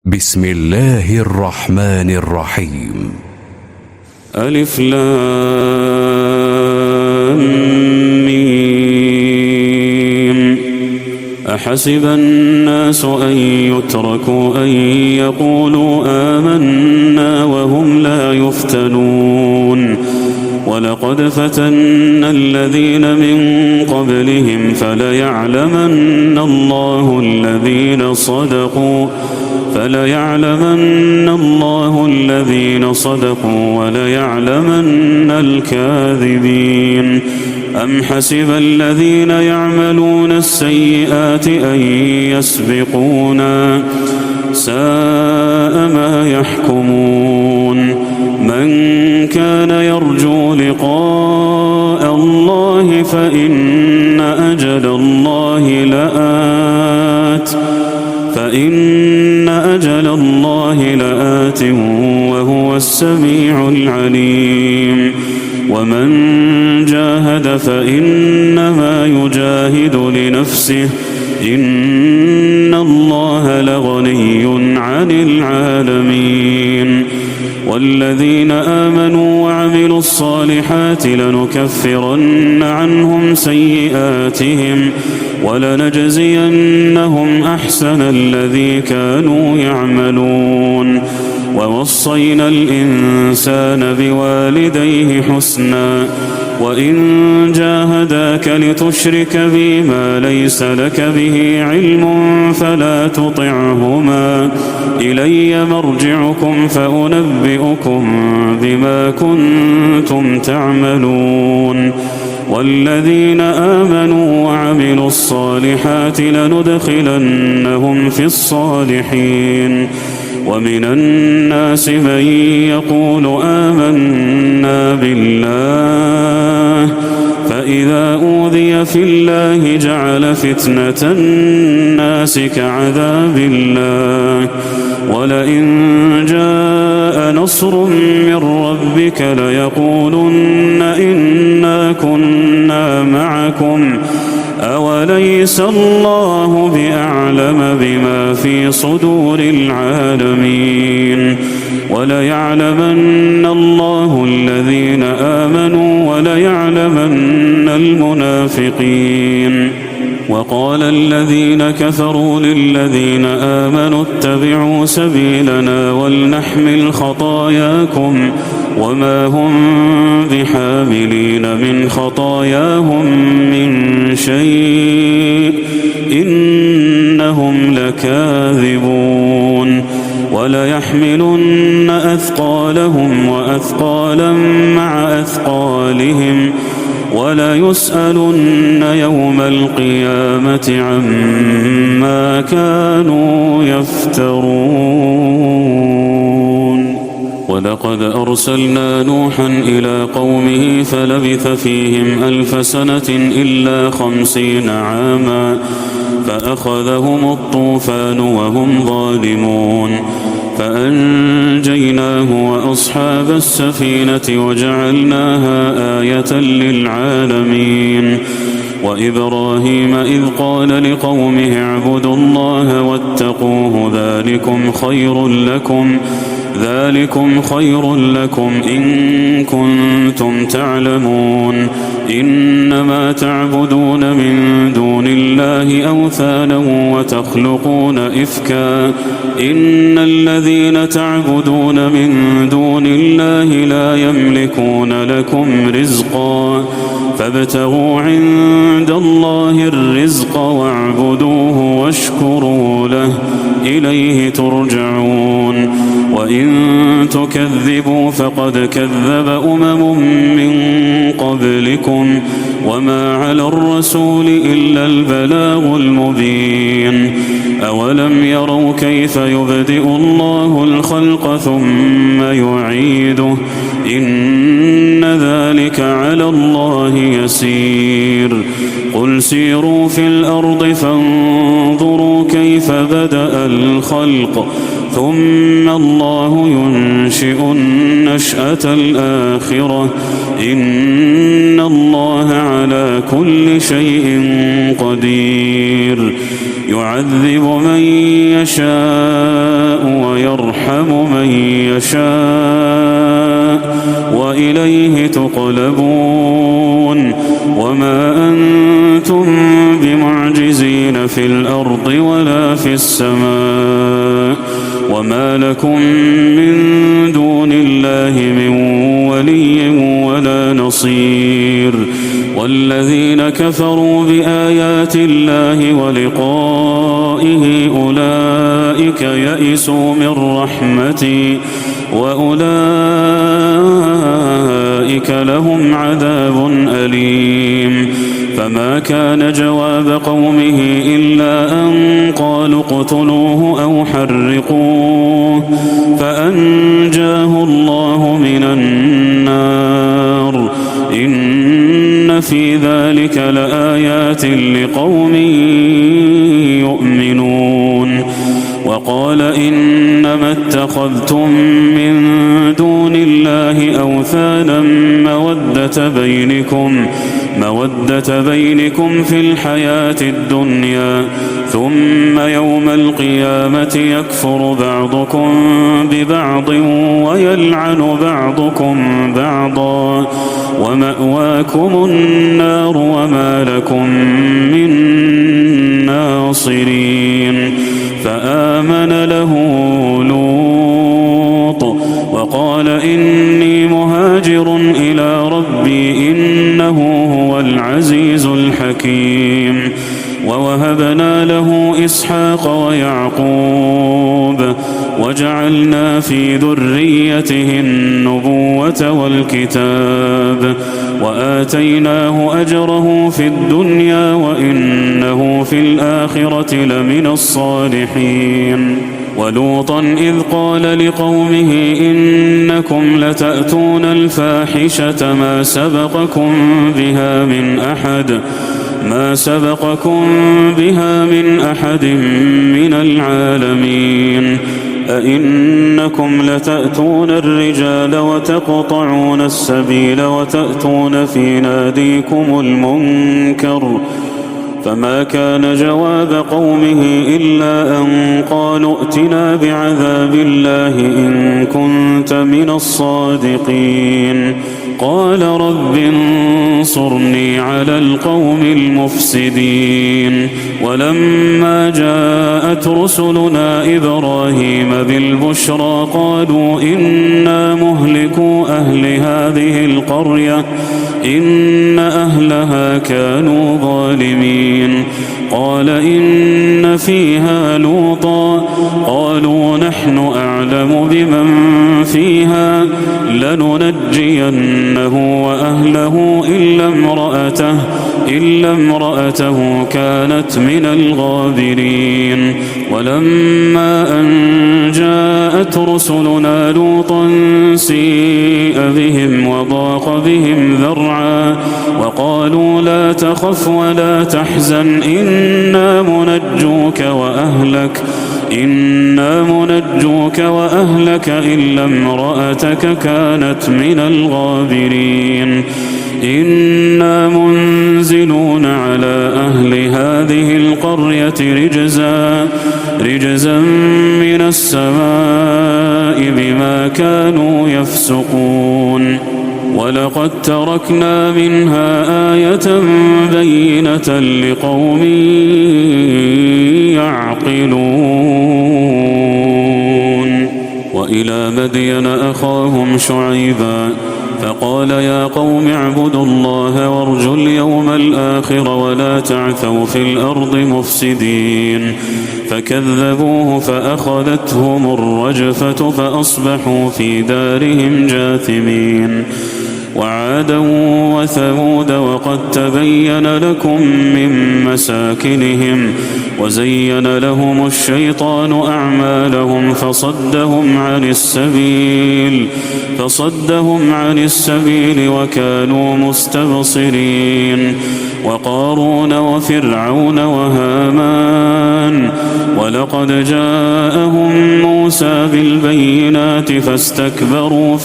بسم الله الرحمن الرحيم. ألف لام ميم. أحسب الناس أن يتركوا أن يقولوا آمنا وهم لا يفتنون ولقد فتنا الذين من قبلهم فليعلمن الله الذين صدقوا وليعلمن الكاذبين. أم حسب الذين يعملون السيئات أن يسبقونا ساء ما يحكمون. من كان يرجو لقاء الله فإن أجل الله لآت وهو السميع العليم. ومن جاهد فإنما يجاهد لنفسه إن الله لغني عن العالمين. والذين آمنوا وعملوا الصالحات لنكفرن عنهم سيئاتهم ولنجزينهم أحسن الذي كانوا يعملون. ووصينا الإنسان بوالديه حسنا وإن جاهداك لتشرك بي ما ليس لك به علم فلا تطعهما إلي مرجعكم فأنبئكم بما كنتم تعملون. والذين آمنوا وعملوا الصالحات لندخلنهم في الصالحين. ومن الناس من يقول آمنا بالله فإذا أوذي في الله جعل فتنة الناس كعذاب الله ولئن جاء نصر من ربك ليقولن إنا كنا معكم أوليس الله بأعلم بما في صدور العالمين. وليعلمن الله الذين آمنوا وليعلمن المنافقين. وقال الذين كفروا للذين آمنوا اتبعوا سبيلنا ولنحمل خطاياكم وما هم بحاملين من خطاياهم من شيء إنهم لكاذبون. وليحملن أثقالهم وأثقالا مع أثقالهم وليسألن يوم القيامة عما كانوا يفترون. ولقد أرسلنا نوحا إلى قومه فلبث فيهم 1000 سنة إلا 50 عاما فأخذهم الطوفان وهم ظالمون فأنجيناه وأصحاب السفينة وجعلناها آية للعالمين. وإبراهيم إذ قال لقومه اعبدوا الله واتقوه ذلكم خير لكم إن كنتم تعلمون. إنما تعبدون من دون الله أوثانا وتخلقون إفكا إن الذين تعبدون من دون الله لا يملكون لكم رزقا فابتغوا عند الله الرزق واعبدوه واشكروا له إليه ترجعون. وإن تكذبوا فقد كذب أمم من قبلكم وما على الرسول إلا البلاغ المبين. أولم يروا كيف يبدئ الله الخلق ثم يعيده إن ذلك على الله يسير. قل سيروا في الأرض فانظروا كيف بدأ الخلق ثم الله ينشئ النشأة الآخرة إن الله على كل شيء قدير. يعذب من يشاء ويرحم من يشاء وإليه تقلبون وما أنتم بمعجزين في الأرض ولا في السماء وما لكم من دون الله من ولي ولا نصير والذين كفروا بآيات الله ولقائه أولئك يئسوا من رحمتي وأولئك لهم عذاب أليم فما كان جواب قومه إلا أن قالوا اقتلوه أو حرقوه فأنجاه الله من النار إن في ذلك لآيات لقوم يؤمنون وقال إنما اتخذتم من دون الله أوثانا مودة بينكم في الحياة الدنيا ثم يوم القيامة يكفر بعضكم ببعض ويلعن بعضكم بعضا ومأواكم النار وما لكم من ناصرين فآمن له لوط وقال إني مهاجر إلى ربي إنه هو العزيز الحكيم ووهبنا له إسحاق ويعقوب وجعلنا في ذريته النبوة والكتاب وآتيناه أجره في الدنيا وإنه في الآخرة لمن الصالحين ولوطا إذ قال لقومه إنكم لتأتون الفاحشة ما سبقكم بها من أحد من العالمين أئنكم لتأتون الرجال وتقطعون السبيل وتأتون في ناديكم المنكر فما كان جواب قومه إلا أن قالوا ائتنا بعذاب الله إن كنت من الصادقين قال رب انصرني على القوم المفسدين ولما جاءت رسلنا إبراهيم بالبشرى قالوا إنا مهلكو أهل هذه القرية إن أهلها كانوا ظالمين قال إن فيها لوطا قالوا نحن أعلم بمن فيها لننجينه وأهله إلا امرأته كانت من الغابرين ولما أن جاءت رسلنا لوطا سيء بهم وضاق بهم ذرعا وقالوا لا تخف ولا تحزن إنا منجوك وأهلك إلا امرأتك كانت من الغابرين إنا منزلون على أهل هذه القرية رجزا من السماء بما كانوا يفسقون ولقد تركنا منها آية بينة لقوم يعقلون وإلى مدين أخاهم شعيبا فقال يا قوم اعبدوا الله وارجوا اليوم الآخر ولا تعثوا في الأرض مفسدين فكذبوه فأخذتهم الرجفة فأصبحوا في دارهم جاثمين وعادا وثمود وقد تبين لكم من مساكنهم وزين لهم الشيطان أعمالهم فصدهم عن السبيل وكانوا مستبصرين وقارون وفرعون وهامان ولقد جاءهم موسى بالبينات فاستكبروا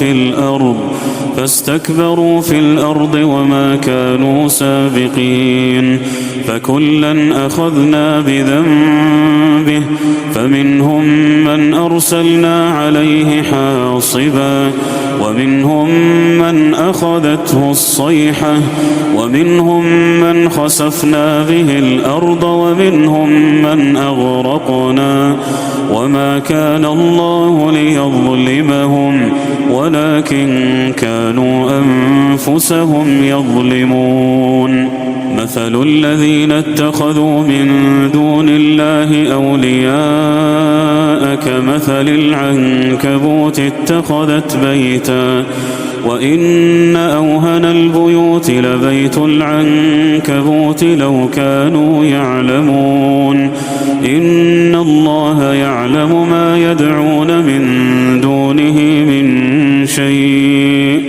في الأرض وما كانوا سابقين. فكلا أخذنا بذنبه فمنهم من أرسلنا عليه حاصبا ومنهم من أخذته الصيحة ومنهم من خسفنا به الأرض ومنهم من أغرقنا وما كان الله ليظلمهم ولكن كانوا أنفسهم يظلمون. مثل الذين اتخذوا من دون الله أولياء كمثل العنكبوت اتخذت بيتا وإن أوهن البيوت لبيت العنكبوت لو كانوا يعلمون. إن الله يعلم ما يدعون من دونه من شيء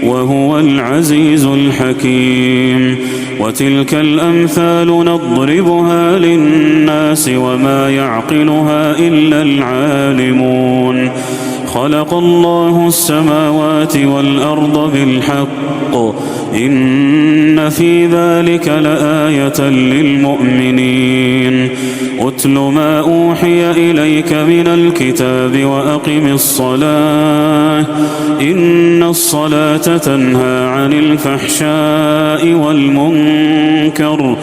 وهو العزيز الحكيم. وتلك الأمثال نضربها للناس وما يعقلها إلا العالمون. خلق الله السماوات والأرض بالحق إن في ذلك لآية للمؤمنين. أتل ما أوحي إليك من الكتاب وأقم الصلاة إن الصلاة تنهى عن الفحشاء والمنكر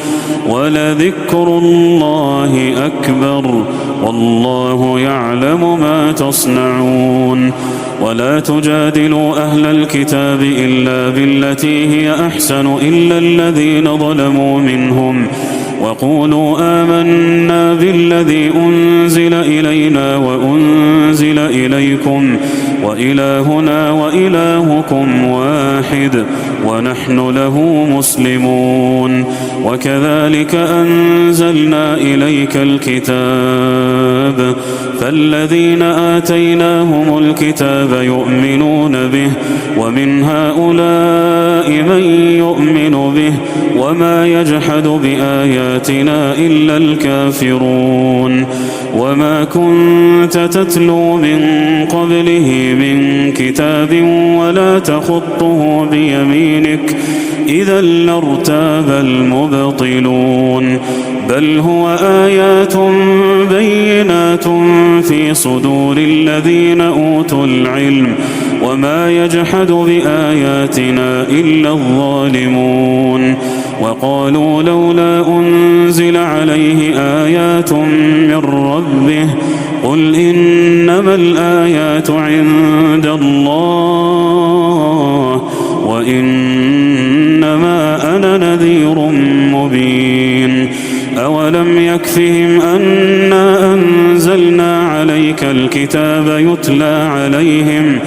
ولذكر الله أكبر والله يعلم ما تصنعون. ولا تجادلوا أهل الكتاب إلا بالتي هي أحسن إلا الذين ظلموا منهم وقولوا آمنا بالذي أنزل إلينا وأنزل إليكم وإلهنا وإلهكم واحد ونحن له مسلمون. وكذلك أنزلنا إليك الكتاب فالذين آتيناهم الكتاب يؤمنون به ومن هؤلاء من يؤمن به وما يجحد بآياتنا إلا الكافرون. وما كنت تتلو من قبله من كتاب ولا تخطه بيمينك إذا لارتاب المبطلون. بل هو آيات بينات في صدور الذين أوتوا العلم وما يجحد بآياتنا إلا الظالمون. وقالوا لولا أنزل عليه آيات من ربه قل إنما الآيات عند الله وإنما أنا نذير مبين. أولم يكفهم أنا أنزلنا عليك الكتاب يتلى عليهم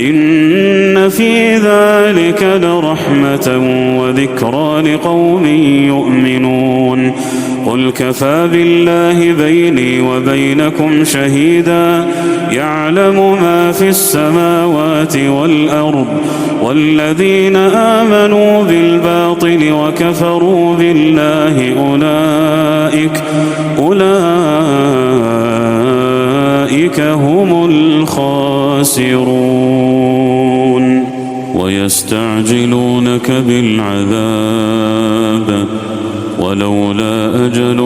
إن في ذلك لرحمة وذكرى لقوم يؤمنون. قل كفى بالله بيني وبينكم شهيدا يعلم ما في السماوات والأرض والذين آمنوا بالباطل وكفروا بالله أولئك هم الخاسرون. ويستعجلونك بالعذاب ولولا أجل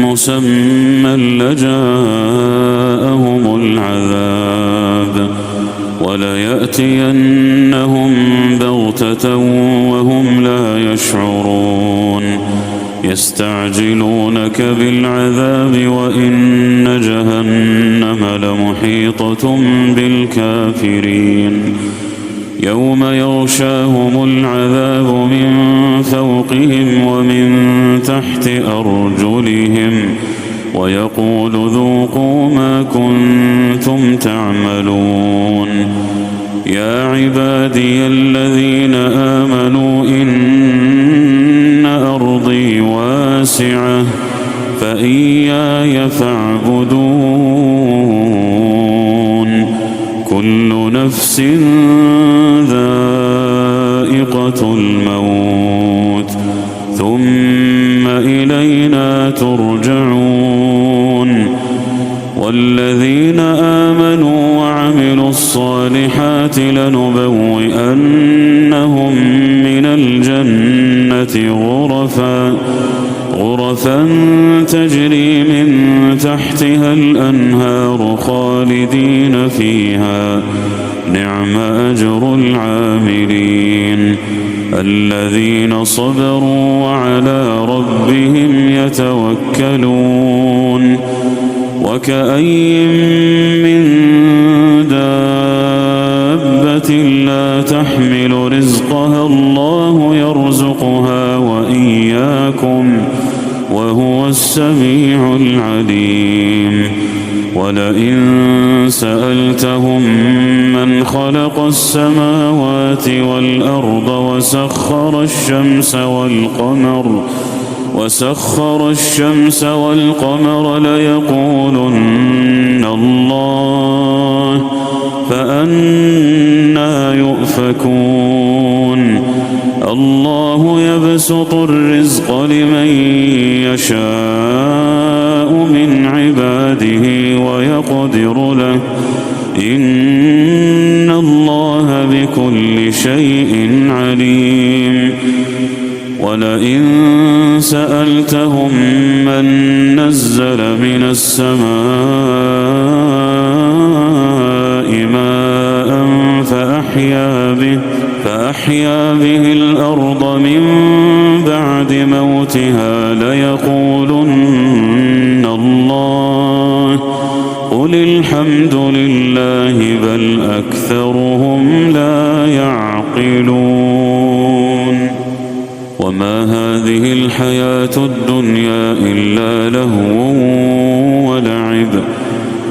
مسمى لجاءهم العذاب وليأتينهم بغتة وهم لا يشعرون. يستعجلونك بالعذاب وإن جهنم لمحيطة بالكافرين. يوم يغشاهم العذاب من فوقهم ومن تحت أرجلهم ويقول ذوقوا ما كنتم تعملون. يا عبادي الذين آمنوا إن أرضي واسعة فإياي فاعبدون. كل نفس ذائقة الموت ثم إلينا ترجعون. والذين آمنوا وعملوا الصالحات لنبوئنهم من الجنة غرفا تجري من تحتها الأنهار خالدين فيها نعم أجر العاملين الذين صبروا وعلى ربهم يتوكلون وكأي من دابة لا تحمل رزقها الله يرزقها وإياكم وهو السميع العليم ولئن سألتهم من خلق السماوات والأرض وسخر الشمس والقمر ليقولن الله فأنى يؤفكون الله يبسط الرزق لمن يشاء من عباده ويقدر له إن الله بكل شيء عليم ولئن سألتهم من نزل من السماء ماء فأحيا به الأرض من بعد موتها ليقولن الله قل الحمد لله بل أكثرهم لا يعقلون وما هذه الحياة الدنيا إلا لهو ولعب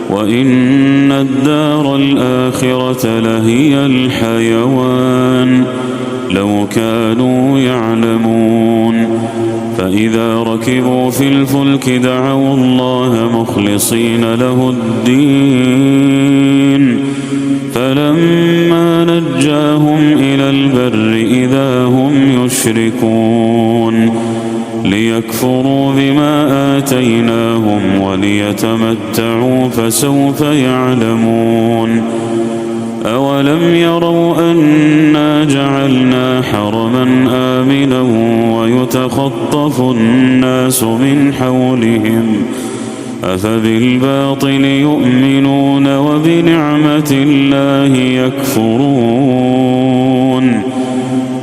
وإن الدار الآخرة لهي الحيوان لو كانوا يعلمون فإذا ركبوا في الفلك دعوا الله مخلصين له الدين فلما نجاهم إلى البر إذا هم يشركون ليكفروا بما آتيناهم وليتمتعوا فسوف يعلمون أولم يروا أنا جعلنا حرما آمنا ويتخطف الناس من حولهم أفبالباطل يؤمنون وبنعمة الله يكفرون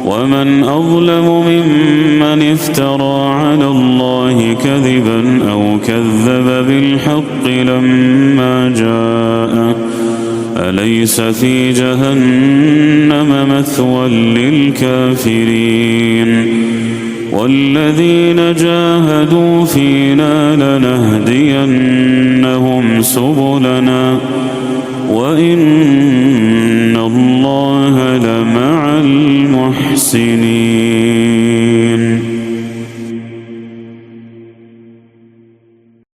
ومن أظلم ممن افترى على الله كذبا أو كذب بالحق لما جاءه أليس في جهنم مثوى للكافرين والذين جاهدوا فينا لنهدينهم سبلنا وإن الله لمع المحسنين